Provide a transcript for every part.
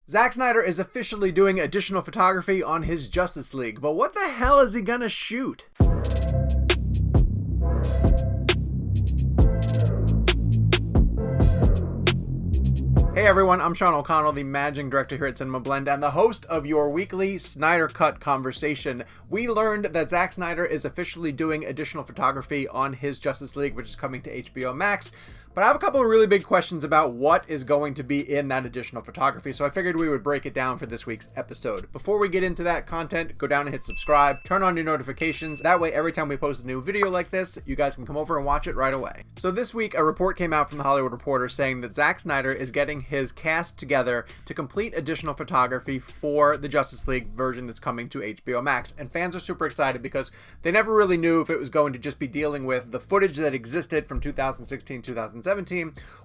Zack Snyder is officially doing additional photography on his Justice League, but what the hell is he gonna shoot? Hey everyone, I'm Sean O'Connell, the Managing Director here at CinemaBlend and the host of your weekly Snyder Cut conversation. We learned that Zack Snyder is officially doing additional photography on his Justice League, which is coming to HBO Max. But I have a couple of really big questions about what is going to be in that additional photography, so I figured we would break it down for this week's episode. Before we get into that content, go down and hit subscribe, turn on your notifications. That way, every time we post a new video like this, you guys can come over and watch it right away. So this week, a report came out from The Hollywood Reporter saying that Zack Snyder is getting his cast together to complete additional photography for the Justice League version that's coming to HBO Max. And fans are super excited because they never really knew if it was going to just be dealing with the footage that existed from 2016, 2017,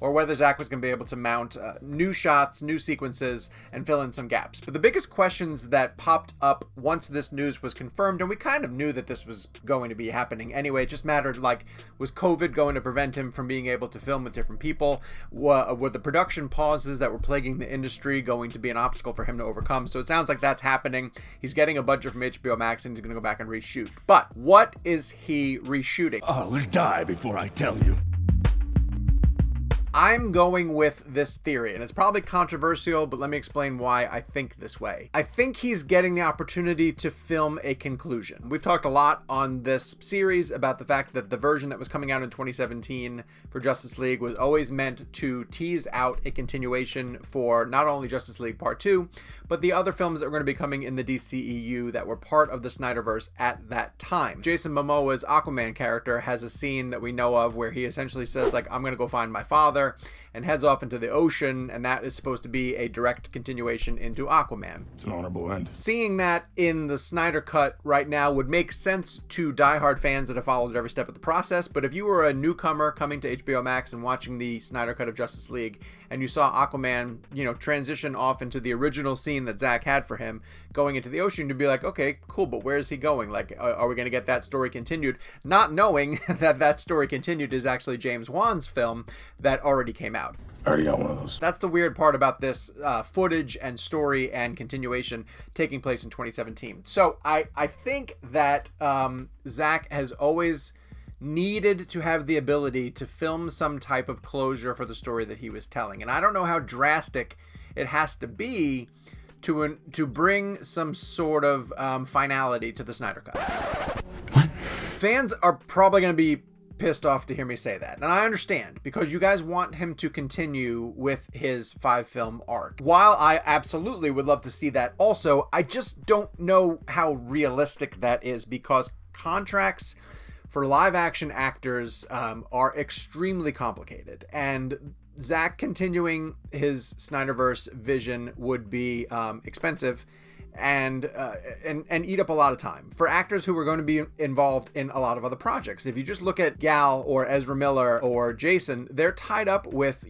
or whether Zack was going to be able to mount new shots, new sequences, and fill in some gaps. But the biggest questions that popped up once this news was confirmed, and we kind of knew that this was going to be happening anyway, it just mattered, like, was COVID going to prevent him from being able to film with different people? Were the production pauses that were plaguing the industry going to be an obstacle for him to overcome? So it sounds like that's happening. He's getting a budget from HBO Max and he's going to go back and reshoot. But what is he reshooting? I'll die before I tell you. I'm going with this theory, and it's probably controversial, but let me explain why I think this way. I think he's getting the opportunity to film a conclusion. We've talked a lot on this series about the fact that the version that was coming out in 2017 for Justice League was always meant to tease out a continuation for not only Justice League Part 2, but the other films that were going to be coming in the DCEU that were part of the Snyderverse at that time. Jason Momoa's Aquaman character has a scene that we know of where he essentially says, like, I'm going to go find my father, and heads off into the ocean, and that is supposed to be a direct continuation into Aquaman. It's an honorable end. Seeing that in the Snyder Cut right now would make sense to diehard fans that have followed every step of the process, but if you were a newcomer coming to HBO Max and watching the Snyder Cut of Justice League, and you saw Aquaman, transition off into the original scene that Zack had for him, going into the ocean, you'd be like, okay, cool, but where is he going? Like, are we going to get that story continued? Not knowing that that story continued is actually James Wan's film that already came out. I already got one of those. That's the weird part about this footage and story and continuation taking place in 2017. So I think that Zack has always needed to have the ability to film some type of closure for the story that he was telling. And I don't know how drastic it has to be to bring some sort of finality to the Snyder Cut. What? Fans are probably going to be pissed off to hear me say that, and I understand, because you guys want him to continue with his 5-film arc. While I absolutely would love to see that also, I just don't know how realistic that is, because contracts for live action actors are extremely complicated, and Zack continuing his Snyderverse vision would be expensive and eat up a lot of time for actors who are going to be involved in a lot of other projects. If you just look at Gal or Ezra Miller or Jason, they're tied up with,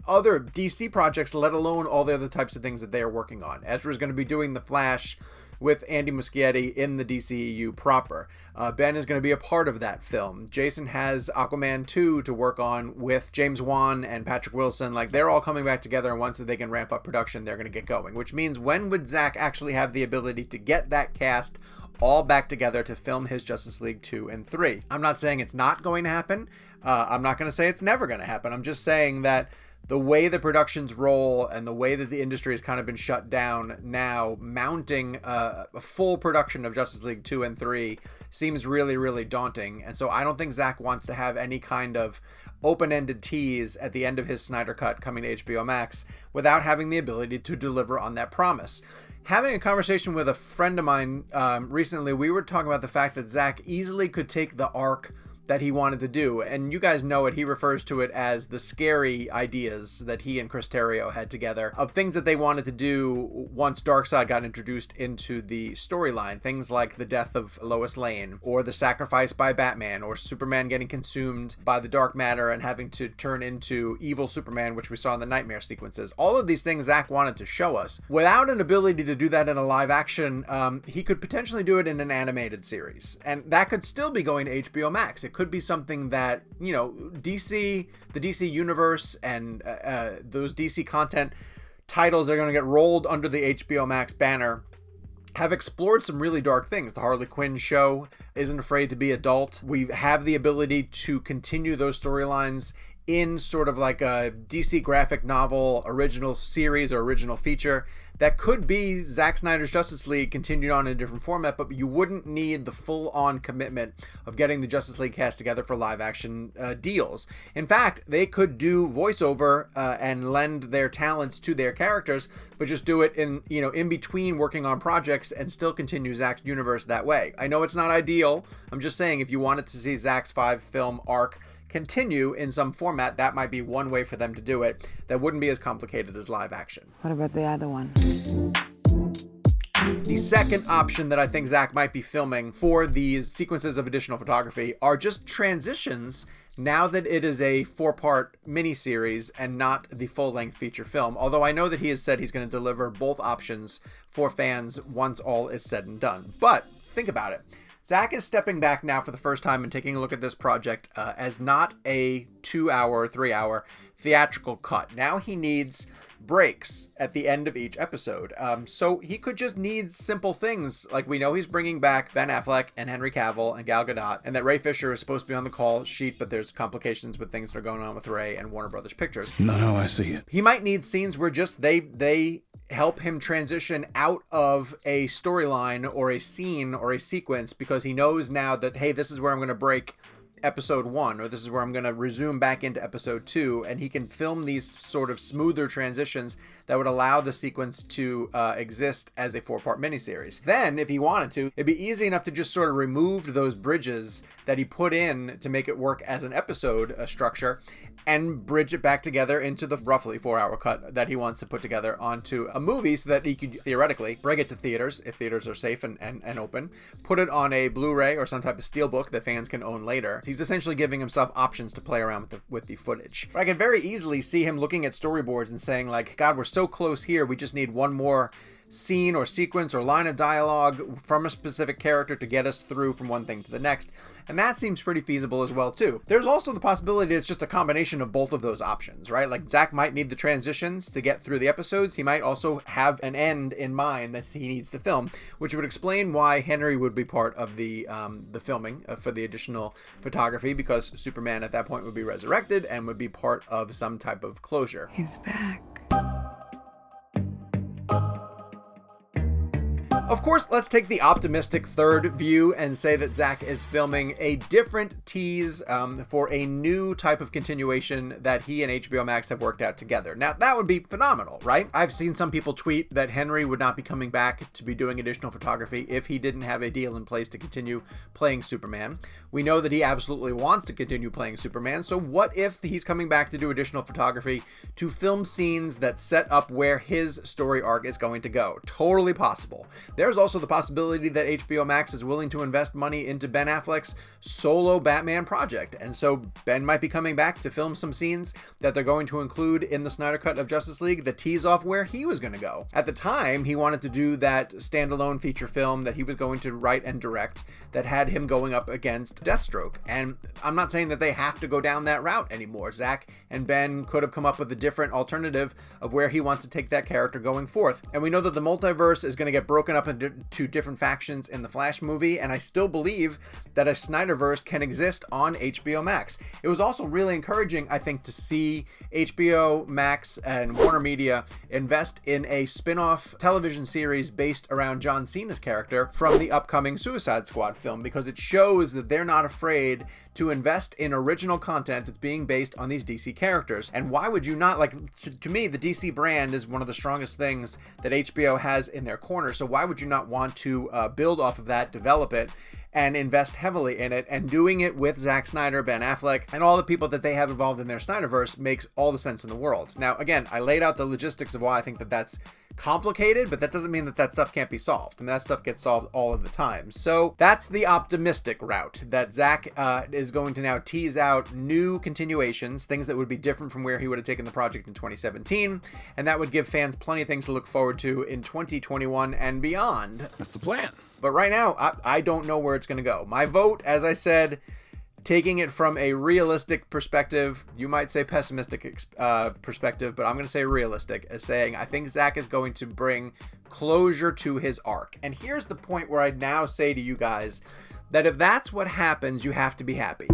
other DC projects, let alone all the other types of things that they are working on. Ezra's going to be doing The Flash with Andy Muschietti in the DCEU proper. Ben is going to be a part of that film. Jason has Aquaman 2 to work on with James Wan and Patrick Wilson. Like, they're all coming back together, and once they can ramp up production, they're going to get going. Which means, when would Zack actually have the ability to get that cast all back together to film his Justice League 2 and 3? I'm not saying it's not going to happen. I'm not going to say it's never going to happen. I'm just saying that the way the productions roll and the way that the industry has kind of been shut down now, mounting a full production of Justice League 2 and 3 seems really, really daunting. And so I don't think Zack wants to have any kind of open-ended tease at the end of his Snyder Cut coming to HBO Max without having the ability to deliver on that promise. Having a conversation with a friend of mine recently, we were talking about the fact that Zack easily could take the arc that he wanted to do, and you guys know it, he refers to it as the scary ideas that he and Chris Terrio had together of things that they wanted to do once Darkseid got introduced into the storyline. Things like the death of Lois Lane, or the sacrifice by Batman, or Superman getting consumed by the dark matter and having to turn into evil Superman, which we saw in the nightmare sequences. All of these things Zack wanted to show us. Without an ability to do that in a live action, he could potentially do it in an animated series, and that could still be going to HBO Max. It could be something that, the DC universe and those DC content titles that are going to get rolled under the HBO Max banner have explored some really dark things. The Harley Quinn show isn't afraid to be adult. We have the ability to continue those storylines in sort of like a DC graphic novel original series or original feature that could be Zack Snyder's Justice League continued on in a different format, but you wouldn't need the full-on commitment of getting the Justice League cast together for live-action deals. In fact, they could do voiceover and lend their talents to their characters, but just do it in between working on projects and still continue Zack's universe that way. I know it's not ideal. I'm just saying, if you wanted to see Zack's 5-film arc continue in some format, that might be one way for them to do it that wouldn't be as complicated as live action. What about the other one? The second option that I think Zack might be filming for these sequences of additional photography are just transitions now that it is a 4-part miniseries and not the full-length feature film, although I know that he has said he's going to deliver both options for fans once all is said and done. But think about it. Zack is stepping back now for the first time and taking a look at this project as not a 2-hour, 3-hour theatrical cut. Now he needs breaks at the end of each episode. So he could just need simple things. Like, we know he's bringing back Ben Affleck and Henry Cavill and Gal Gadot, and that Ray Fisher is supposed to be on the call sheet, but there's complications with things that are going on with Ray and Warner Brothers Pictures. Not how I see it. He might need scenes where just they help him transition out of a storyline or a scene or a sequence, because he knows now that, hey, this is where I'm going to break episode 1, or this is where I'm going to resume back into episode 2, and he can film these sort of smoother transitions that would allow the sequence to exist as a 4-part miniseries. Then, if he wanted to, it'd be easy enough to just sort of remove those bridges that he put in to make it work as an episode structure, and bridge it back together into the roughly 4-hour cut that he wants to put together onto a movie, so that he could theoretically bring it to theaters, if theaters are safe and open, put it on a Blu-ray or some type of steelbook that fans can own later. He's essentially giving himself options to play around with the footage. But I can very easily see him looking at storyboards and saying, like, God, we're so close here, we just need one more scene or sequence or line of dialogue from a specific character to get us through from one thing to the next. And that seems pretty feasible as well, too. There's also the possibility it's just a combination of both of those options, right? Like, Zack might need the transitions to get through the episodes. He might also have an end in mind that he needs to film, which would explain why Henry would be part of the filming for the additional photography, because Superman at that point would be resurrected and would be part of some type of closure. He's back. Of course, let's take the optimistic third view and say that Zack is filming a different tease for a new type of continuation that he and HBO Max have worked out together. Now, that would be phenomenal, right? I've seen some people tweet that Henry would not be coming back to be doing additional photography if he didn't have a deal in place to continue playing Superman. We know that he absolutely wants to continue playing Superman, so what if he's coming back to do additional photography to film scenes that set up where his story arc is going to go? Totally possible. There's also the possibility that HBO Max is willing to invest money into Ben Affleck's solo Batman project, and so Ben might be coming back to film some scenes that they're going to include in the Snyder Cut of Justice League that tease off where he was going to go. At the time, he wanted to do that standalone feature film that he was going to write and direct that had him going up against Deathstroke, and I'm not saying that they have to go down that route anymore. Zack and Ben could have come up with a different alternative of where he wants to take that character going forth, and we know that the multiverse is going to get broken up into different factions in the Flash movie, and I still believe that a Snyderverse can exist on HBO Max. It was also really encouraging, I think, to see HBO Max and Warner Media invest in a spin-off television series based around John Cena's character from the upcoming Suicide Squad film, because it shows that they're not afraid to invest in original content that's being based on these DC characters. And why would you not? Like, to me, the DC brand is one of the strongest things that HBO has in their corner, so why would you not want to build off of that, develop it, and invest heavily in it? And doing it with Zack Snyder, Ben Affleck, and all the people that they have involved in their Snyderverse makes all the sense in the world. Now, again, I laid out the logistics of why I think that that's complicated, but that doesn't mean that that stuff can't be solved. I mean, that stuff gets solved all of the time. So that's the optimistic route, that Zack is going to now tease out new continuations, things that would be different from where he would have taken the project in 2017, and that would give fans plenty of things to look forward to in 2021 and beyond. That's the plan. But right now, I don't know where it's going to go. My vote, as I said, taking it from a realistic perspective, you might say pessimistic perspective, but I'm going to say realistic, as saying I think Zack is going to bring closure to his arc. And here's the point where I now say to you guys that if that's what happens, you have to be happy.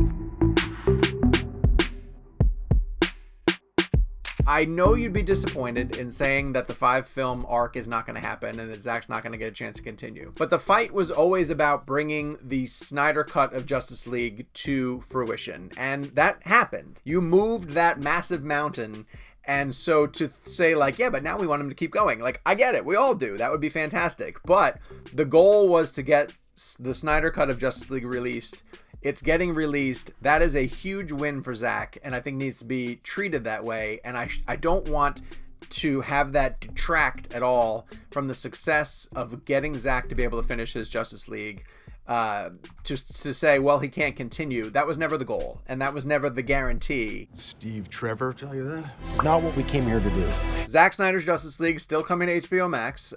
I know you'd be disappointed in saying that the 5-film arc is not going to happen and that Zack's not going to get a chance to continue. But the fight was always about bringing the Snyder Cut of Justice League to fruition. And that happened. You moved that massive mountain. And so to say like, yeah, but now we want him to keep going. Like, I get it. We all do. That would be fantastic. But the goal was to get the Snyder Cut of Justice League released. It's getting released. That is a huge win for Zack, and I think needs to be treated that way. And I don't want to have that detract at all from the success of getting Zack to be able to finish his Justice League. To say, well, he can't continue. That was never the goal, and that was never the guarantee. Steve Trevor tell you that? This is not what we came here to do. Zack Snyder's Justice League still coming to HBO Max.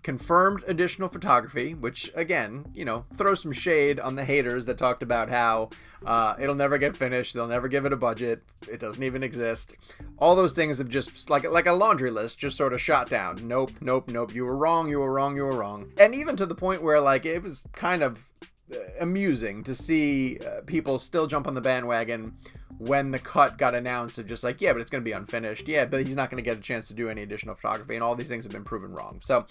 Confirmed additional photography, which again, you know, throws some shade on the haters that talked about how it'll never get finished. They'll never give it a budget. It doesn't even exist. All those things have just like a laundry list, just sort of shot down. Nope. You were wrong. And even to the point where like it was kind of amusing to see people still jump on the bandwagon when the cut got announced of just like, yeah, but it's going to be unfinished. Yeah, but he's not going to get a chance to do any additional photography, and all these things have been proven wrong. So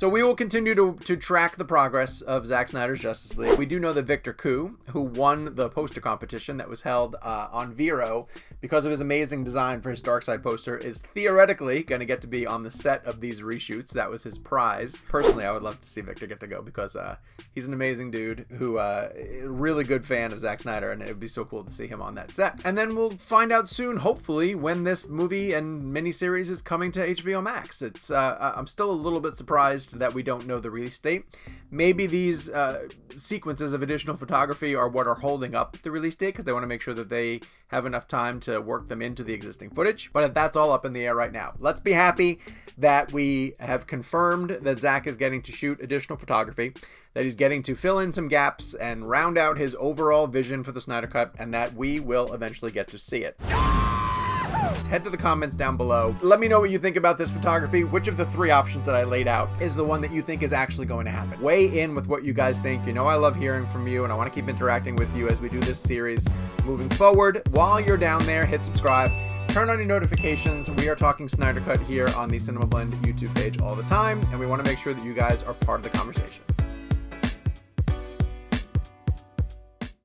we will continue to track the progress of Zack Snyder's Justice League. We do know that Victor Koo, who won the poster competition that was held on Vero because of his amazing design for his Darkseid poster, is theoretically going to get to be on the set of these reshoots. That was his prize. Personally, I would love to see Victor get to go because he's an amazing dude who really good fan of Zack Snyder, and it would be so cool to see him on that set. And then we'll find out soon, hopefully, when this movie and miniseries is coming to HBO Max. It's I'm still a little bit surprised that we don't know the release date. Maybe these sequences of additional photography are what are holding up the release date because they want to make sure that they have enough time to work them into the existing footage. But that's all up in the air right now. Let's be happy that we have confirmed that Zack is getting to shoot additional photography, that he's getting to fill in some gaps and round out his overall vision for the Snyder Cut, and that we will eventually get to see it. Head to the comments down below. Let me know what you think about this photography. Which of the 3 options that I laid out is the one that you think is actually going to happen? Weigh in with what you guys think. You know I love hearing from you, and I want to keep interacting with you as we do this series moving forward. While you're down there, hit subscribe. Turn on your notifications. We are talking Snyder Cut here on the CinemaBlend YouTube page all the time, and we want to make sure that you guys are part of the conversation.